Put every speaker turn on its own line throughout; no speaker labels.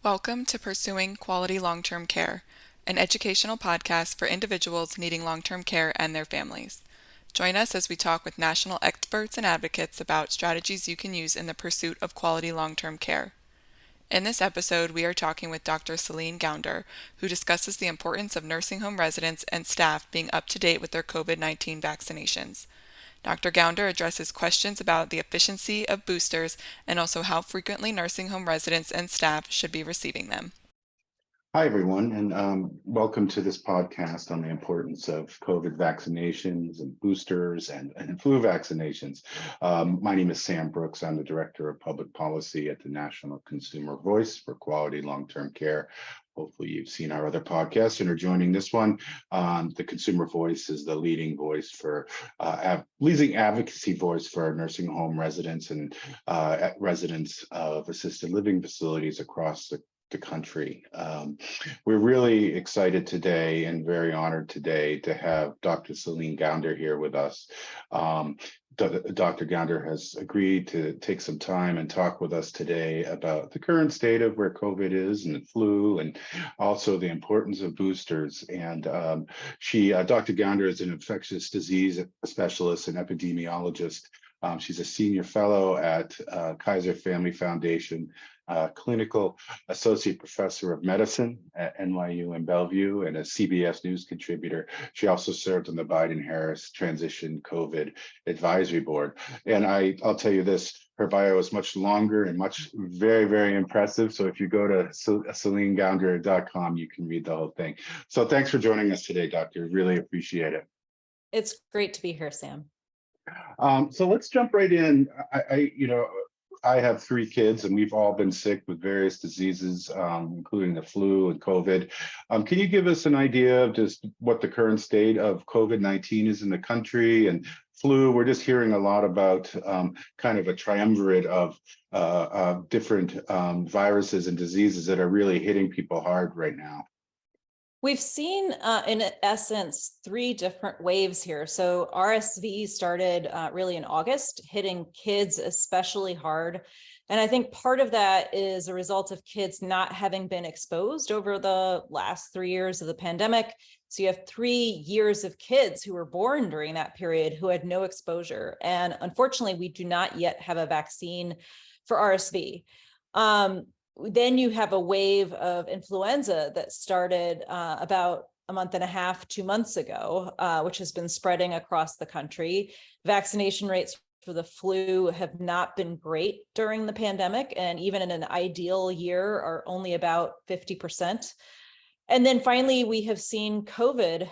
Welcome to Pursuing Quality Long-Term Care, an educational podcast for individuals needing long-term care and their families. Join us as we talk with national experts and advocates about strategies you can use in the pursuit of quality long-term care. In this episode, we are talking with Dr. Celine Gounder, who discusses the importance of nursing home residents and staff being up to date with their COVID-19 vaccinations. Dr. Gounder addresses questions about the efficiency of boosters and also how frequently nursing home residents and staff should be receiving them.
Hi, everyone, and welcome to this podcast on the importance of COVID vaccinations and boosters and flu vaccinations. My name is Sam Brooks. I'm the Director of Public Policy at the National Consumer Voice for Quality Long-Term Care. Hopefully you've seen our other podcasts and are joining this one. The Consumer Voice is the leading voice for leading advocacy voice for our nursing home residents and residents of assisted living facilities across the country. We're really excited today and very honored today to have Dr. Celine Gounder here with us. Dr. Gounder has agreed to take some time and talk with us today about the current state of where COVID is and the flu, and also the importance of boosters. And Dr. Gounder is an infectious disease specialist and epidemiologist. She's a senior fellow at Kaiser Family Foundation, clinical associate professor of medicine at NYU in Bellevue, and a CBS News contributor. She also served on the Biden-Harris Transition COVID Advisory Board. And I'll tell you this, her bio is much longer and very, very impressive. So if you go to CelineGounder.com, you can read the whole thing. So thanks for joining us today, Doctor. Really appreciate it.
It's great to be here, Sam.
So let's jump right in. I have 3 kids, and we've all been sick with various diseases, including the flu and COVID. Can you give us an idea of just what the current state of COVID-19 is in the country and flu? We're just hearing a lot about kind of a triumvirate of different viruses and diseases that are really hitting people hard right now.
We've seen, in essence, 3 different waves here. So RSV started really in August, hitting kids especially hard. And I think part of that is a result of kids not having been exposed over the last 3 years of the pandemic. So you have 3 years of kids who were born during that period who had no exposure. And unfortunately, we do not yet have a vaccine for RSV. Then you have a wave of influenza that started about a month and a half, 2 months ago, which has been spreading across the country. Vaccination rates for the flu have not been great during the pandemic, and even in an ideal year are only about 50%. And then finally, we have seen COVID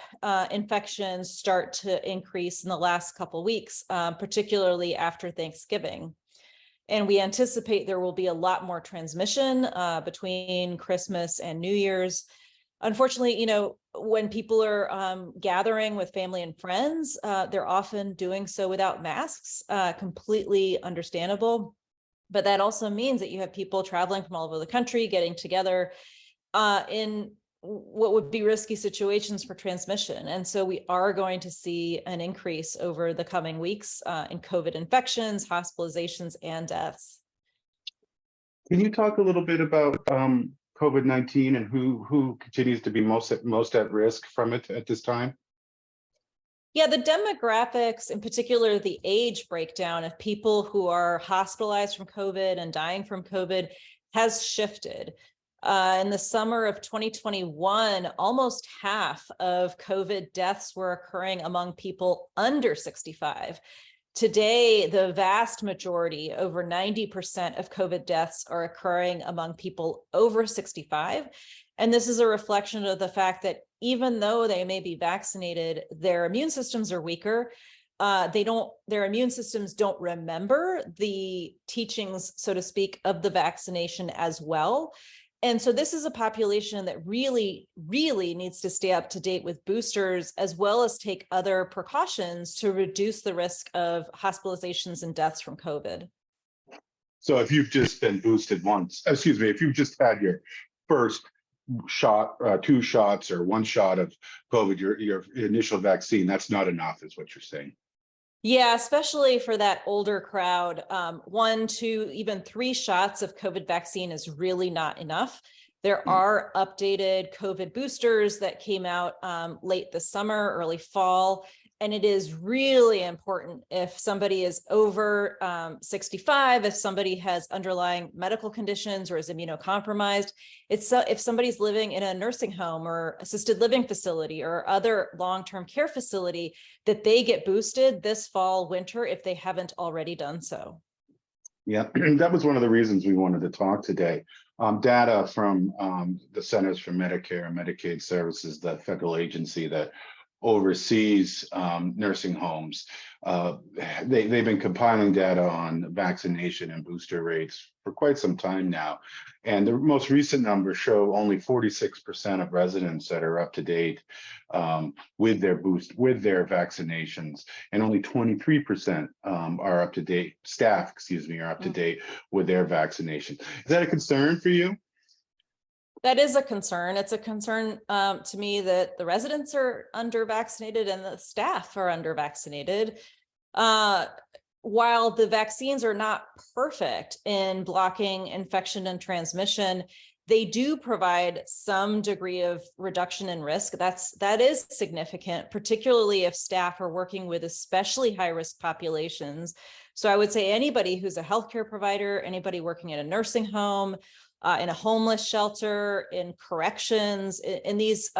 infections start to increase in the last couple of weeks, particularly after Thanksgiving. And we anticipate there will be a lot more transmission between Christmas and New Year's. Unfortunately, when people are gathering with family and friends, they're often doing so without masks, completely understandable. But that also means that you have people traveling from all over the country, getting together in what would be risky situations for transmission. And so we are going to see an increase over the coming weeks in COVID infections, hospitalizations, and deaths.
Can you talk a little bit about COVID-19 and who continues to be most at risk from it at this time?
Yeah, the demographics, in particular, the age breakdown of people who are hospitalized from COVID and dying from COVID has shifted. In the summer of 2021, almost half of COVID deaths were occurring among people under 65. Today, the vast majority, over 90% of COVID deaths are occurring among people over 65. And this is a reflection of the fact that even though they may be vaccinated, their immune systems are weaker. Their immune systems don't remember the teachings, so to speak, of the vaccination as well. And so this is a population that really, really needs to stay up to date with boosters, as well as take other precautions to reduce the risk of hospitalizations and deaths from COVID.
So if you've just been boosted once, if you've just had your first shot, 2 shots, or 1 shot of COVID, your initial vaccine, that's not enough, is what you're saying.
Yeah, especially for that older crowd, 1, 2, even 3 shots of COVID vaccine is really not enough. There are updated COVID boosters that came out late this summer, early fall. And it is really important if somebody is over 65, if somebody has underlying medical conditions or is immunocompromised, if somebody's living in a nursing home or assisted living facility or other long-term care facility, that they get boosted this fall, winter, if they haven't already done so.
Yeah, that was one of the reasons we wanted to talk today. Data from the Centers for Medicare and Medicaid Services, the federal agency that oversees nursing homes. They've been compiling data on vaccination and booster rates for quite some time now. And the most recent numbers show only 46% of residents that are up to date with their vaccinations, and only 23% are up to date, staff, excuse me, are up to date with their vaccination. Is that a concern for you?
That is a concern. It's a concern to me that the residents are under vaccinated and the staff are under vaccinated. While the vaccines are not perfect in blocking infection and transmission, they do provide some degree of reduction in risk. That is significant, particularly if staff are working with especially high-risk populations. So I would say anybody who's a healthcare provider, anybody working in a nursing home, in a homeless shelter, in corrections, in these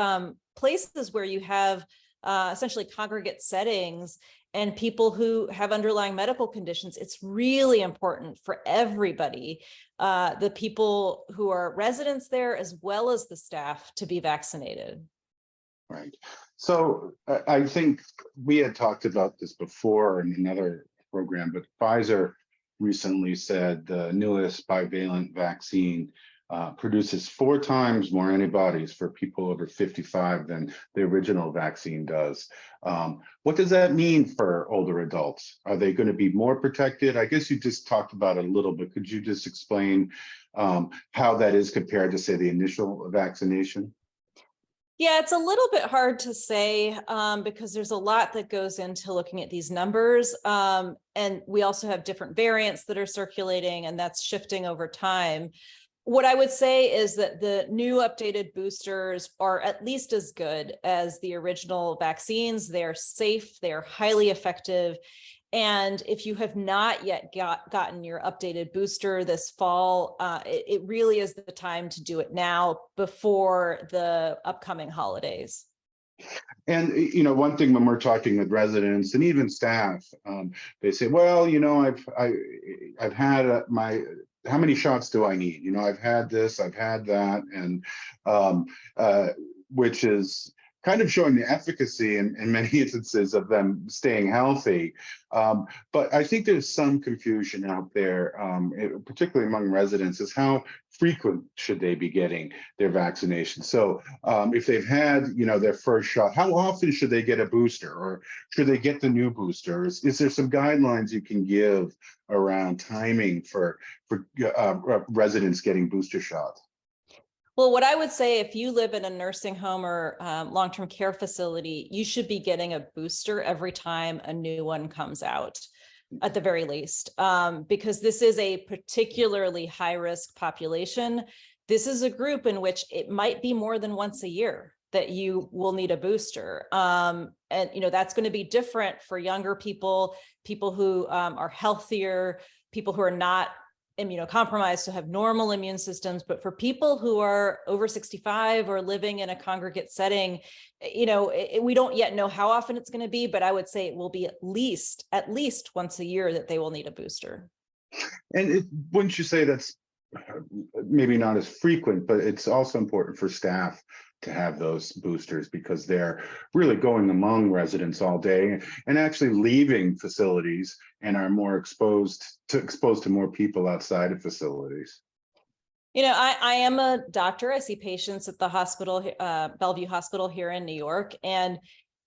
places where you have essentially congregate settings and people who have underlying medical conditions, it's really important for everybody, the people who are residents there as well as the staff, to be vaccinated.
Right. So I think we had talked about this before in another program, but Kaiser recently said the newest bivalent vaccine produces 4 times more antibodies for people over 55 than the original vaccine does. What does that mean for older adults? Are they going to be more protected? I guess you just talked about it a little bit. Could you just explain how that is compared to, say, the initial vaccination?
Yeah, it's a little bit hard to say because there's a lot that goes into looking at these numbers. And we also have different variants that are circulating, and that's shifting over time. What I would say is that the new updated boosters are at least as good as the original vaccines. They're safe, they're highly effective. And if you have not yet gotten your updated booster this fall, it really is the time to do it now before the upcoming holidays.
And, you know, one thing when we're talking with residents and even staff, they say, well, you know, I've had how many shots do I need? You know, I've had this, I've had that, and which is kind of showing the efficacy in many instances of them staying healthy. But I think there's some confusion out there, particularly among residents, is how frequent should they be getting their vaccination. So if they've had, you know, their first shot, how often should they get a booster, or should they get the new boosters? Is there some guidelines you can give around timing for residents getting booster shots?
Well, what I would say, if you live in a nursing home or long-term care facility, you should be getting a booster every time a new one comes out, at the very least, because this is a particularly high-risk population. This is a group in which it might be more than once a year that you will need a booster. And, you know, that's going to be different for younger people, people who are healthier, people who are not immunocompromised, so have normal immune systems. But for people who are over 65 or living in a congregate setting, you know, we don't yet know how often it's going to be, but I would say it will be at least once a year that they will need a booster.
And wouldn't you say that's maybe not as frequent, but it's also important for staff to have those boosters, because they're really going among residents all day and actually leaving facilities and are more exposed to more people outside of facilities?
You know, I am a doctor. I see patients at the hospital, Bellevue Hospital here in New York, and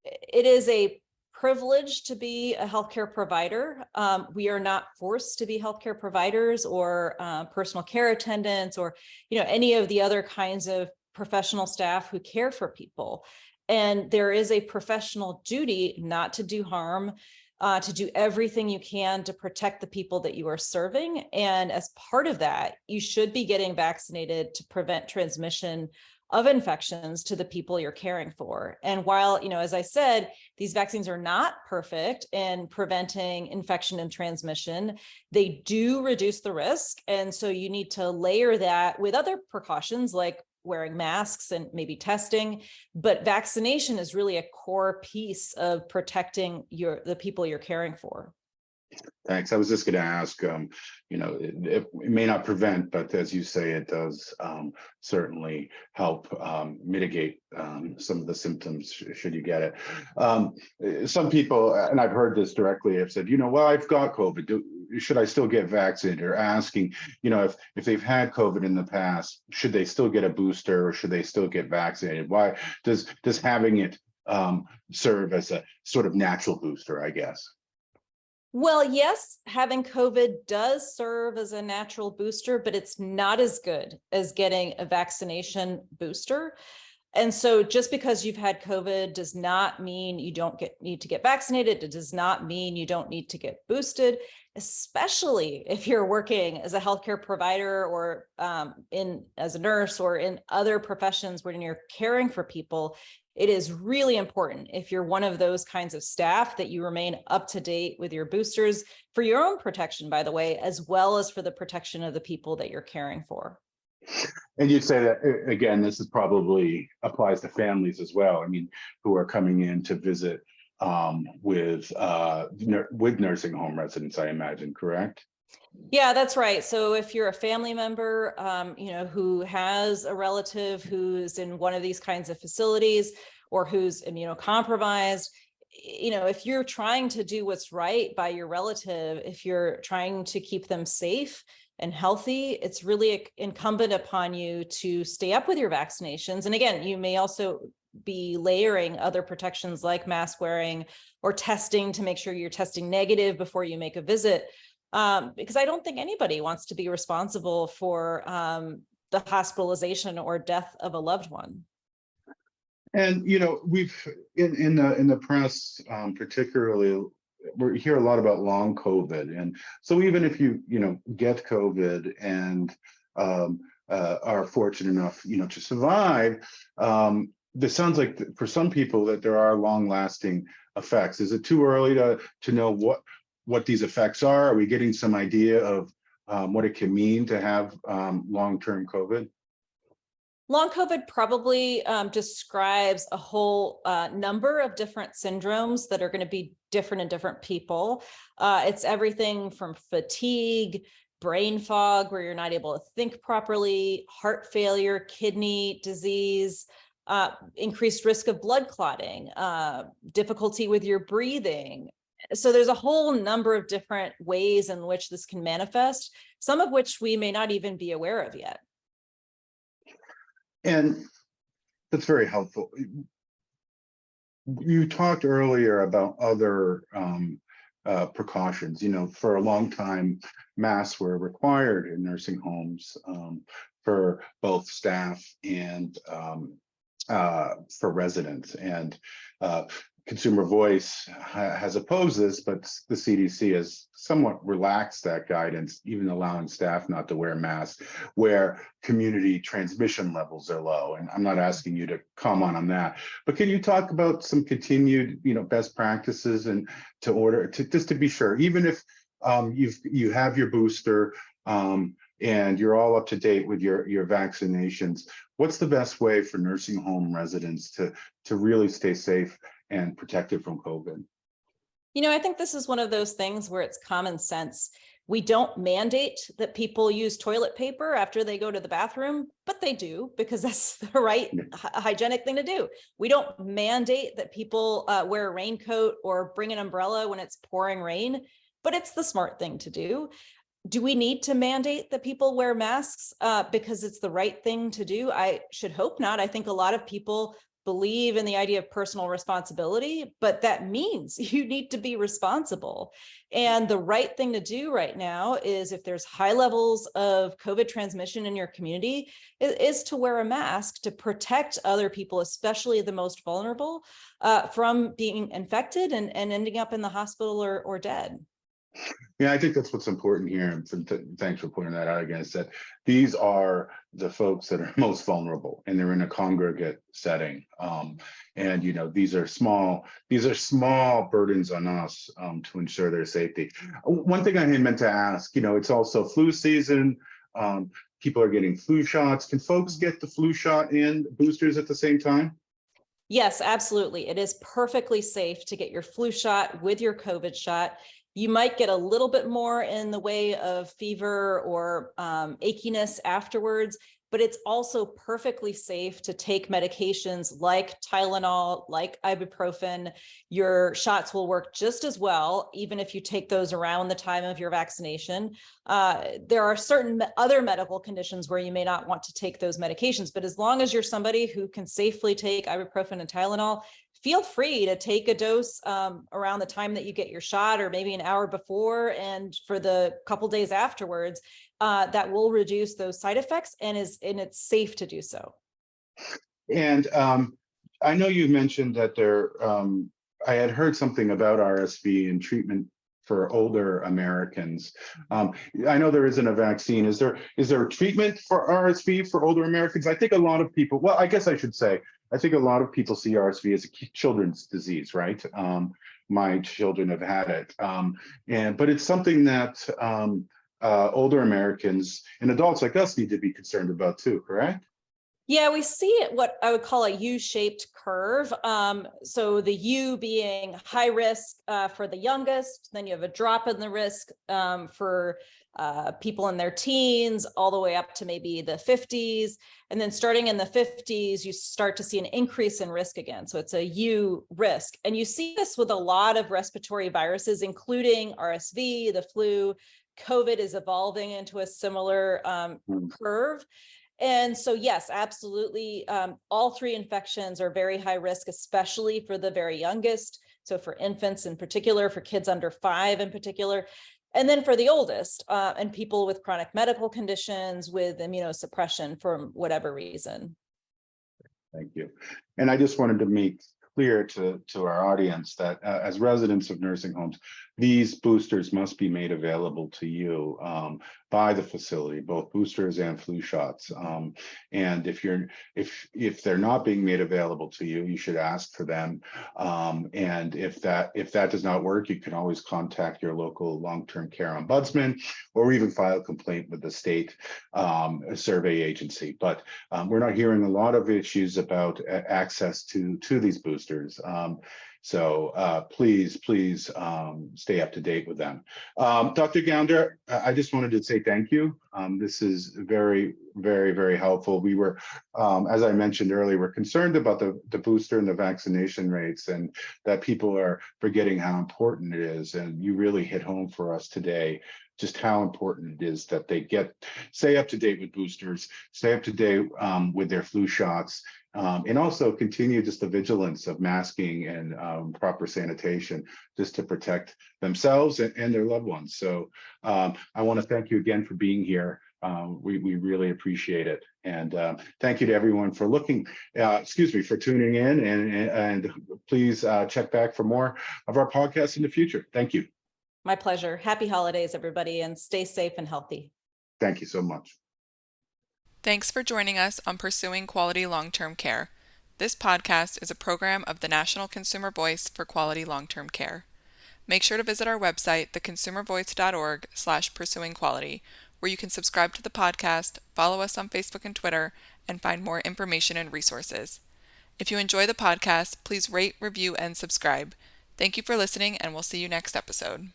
it is a privilege to be a healthcare provider. We are not forced to be healthcare providers or personal care attendants or, you know, any of the other kinds of professional staff who care for people. And there is a professional duty not to do harm, to do everything you can to protect the people that you are serving. And as part of that, you should be getting vaccinated to prevent transmission of infections to the people you're caring for. And while, as I said, these vaccines are not perfect in preventing infection and transmission, they do reduce the risk. And so you need to layer that with other precautions like wearing masks and maybe testing, but vaccination is really a core piece of protecting the people you're caring for.
Thanks. I was just going to ask, it may not prevent, but as you say, it does certainly help mitigate some of the symptoms should you get it. Some people, and I've heard this directly, have said, well, I've got COVID. Should I still get vaccinated? Or asking, if they've had COVID in the past, should they still get a booster or should they still get vaccinated? Why does having it serve as a sort of natural booster, I guess?
Well, yes, having COVID does serve as a natural booster, but it's not as good as getting a vaccination booster. And so just because you've had COVID does not mean you don't need to get vaccinated. It does not mean you don't need to get boosted, especially if you're working as a healthcare provider or as a nurse or in other professions when you're caring for people. It is really important if you're one of those kinds of staff that you remain up to date with your boosters for your own protection, by the way, as well as for the protection of the people that you're caring for.
And you'd say that, again, this is probably applies to families as well. I mean, who are coming in to visit with nursing home residents, I imagine, correct?
Yeah, that's right. So if you're a family member, who has a relative who's in one of these kinds of facilities or who's immunocompromised, if you're trying to do what's right by your relative, if you're trying to keep them safe and healthy, it's really incumbent upon you to stay up with your vaccinations. And again, you may also be layering other protections like mask wearing or testing to make sure you're testing negative before you make a visit. Because I don't think anybody wants to be responsible for the hospitalization or death of a loved one.
And we've in the press, particularly, we hear a lot about long COVID, and so even if you get COVID and are fortunate enough to survive, this sounds like for some people that there are long-lasting effects. Is it too early to know what these effects are? Are we getting some idea of what it can mean to have long-term COVID?
Long COVID probably describes a whole number of different syndromes that are going to be different in different people. It's everything from fatigue, brain fog, where you're not able to think properly, heart failure, kidney disease, increased risk of blood clotting, difficulty with your breathing. So there's a whole number of different ways in which this can manifest, some of which we may not even be aware of yet.
And that's very helpful. You talked earlier about other precautions. For a long time, masks were required in nursing homes for both staff and for residents. And Consumer Voice has opposed this, but the CDC has somewhat relaxed that guidance, even allowing staff not to wear masks where community transmission levels are low. And I'm not asking you to comment on that, but can you talk about some continued, best practices and just to be sure, even if you have your booster and you're all up to date with your vaccinations, what's the best way for nursing home residents to really stay safe and protected from COVID?
I think this is one of those things where it's common sense. We don't mandate that people use toilet paper after they go to the bathroom, but they do because that's the right hygienic thing to do. We don't mandate that people wear a raincoat or bring an umbrella when it's pouring rain, but it's the smart thing to do. Do we need to mandate that people wear masks because it's the right thing to do? I should hope not. I think a lot of people believe in the idea of personal responsibility, but that means you need to be responsible. And the right thing to do right now is, if there's high levels of COVID transmission in your community, is to wear a mask to protect other people, especially the most vulnerable, from being infected and ending up in the hospital or dead.
Yeah, I think that's what's important here. And thanks for pointing that out again, is that these are the folks that are most vulnerable, and they're in a congregate setting. And these are small burdens on us to ensure their safety. One thing I had meant to ask, it's also flu season. People are getting flu shots. Can folks get the flu shot and boosters at the same time?
Yes, absolutely. It is perfectly safe to get your flu shot with your COVID shot. You might get a little bit more in the way of fever or achiness afterwards, but it's also perfectly safe to take medications like Tylenol, like ibuprofen. Your shots will work just as well, even if you take those around the time of your vaccination. There are certain other medical conditions where you may not want to take those medications, but as long as you're somebody who can safely take ibuprofen and Tylenol, feel free to take a dose around the time that you get your shot, or maybe an hour before and for the couple days afterwards. That will reduce those side effects, and it's safe to do so.
And I know you mentioned that I had heard something about RSV and treatment for older Americans. I know there isn't a vaccine. Is there a treatment for RSV for older Americans? I think a lot of people, well, I guess I should say, I think a lot of people see RSV as a children's disease, right? My children have had it. But it's something that older Americans and adults like us need to be concerned about too, correct?
Yeah, we see it what I would call a U-shaped curve. So the U being high risk for the youngest, then you have a drop in the risk for people in their teens, all the way up to maybe the 50s. And then starting in the 50s, you start to see an increase in risk again. So it's a U risk. And you see this with a lot of respiratory viruses, including RSV, the flu. COVID is evolving into a similar curve. And so, yes, absolutely. All three infections are very high risk, especially for the very youngest. So for infants in particular, for kids under 5 in particular, and then for the oldest and people with chronic medical conditions, with immunosuppression for whatever reason.
Thank you. And I just wanted to make clear to our audience that as residents of nursing homes, these boosters must be made available to you by the facility, both boosters and flu shots. And if they're not being made available to you, you should ask for them. And if that does not work, you can always contact your local long-term care ombudsman, or even file a complaint with the state survey agency. But we're not hearing a lot of issues about access to these boosters. So please stay up to date with them. Dr. Gounder, I just wanted to say thank you. This is very, very, very helpful. We were, as I mentioned earlier, we're concerned about the booster and the vaccination rates, and that people are forgetting how important it is. And you really hit home for us today just how important it is that they stay up to date with boosters, stay up to date with their flu shots, and also continue just the vigilance of masking and proper sanitation, just to protect themselves and their loved ones. So I want to thank you again for being here. We really appreciate it. And thank you to everyone for for tuning in, and please check back for more of our podcasts in the future. Thank you.
My pleasure. Happy holidays, everybody, and stay safe and healthy.
Thank you so much.
Thanks for joining us on Pursuing Quality Long-Term Care. This podcast is a program of the National Consumer Voice for Quality Long-Term Care. Make sure to visit our website, theconsumervoice.org/pursuingquality, where you can subscribe to the podcast, follow us on Facebook and Twitter, and find more information and resources. If you enjoy the podcast, please rate, review, and subscribe. Thank you for listening, and we'll see you next episode.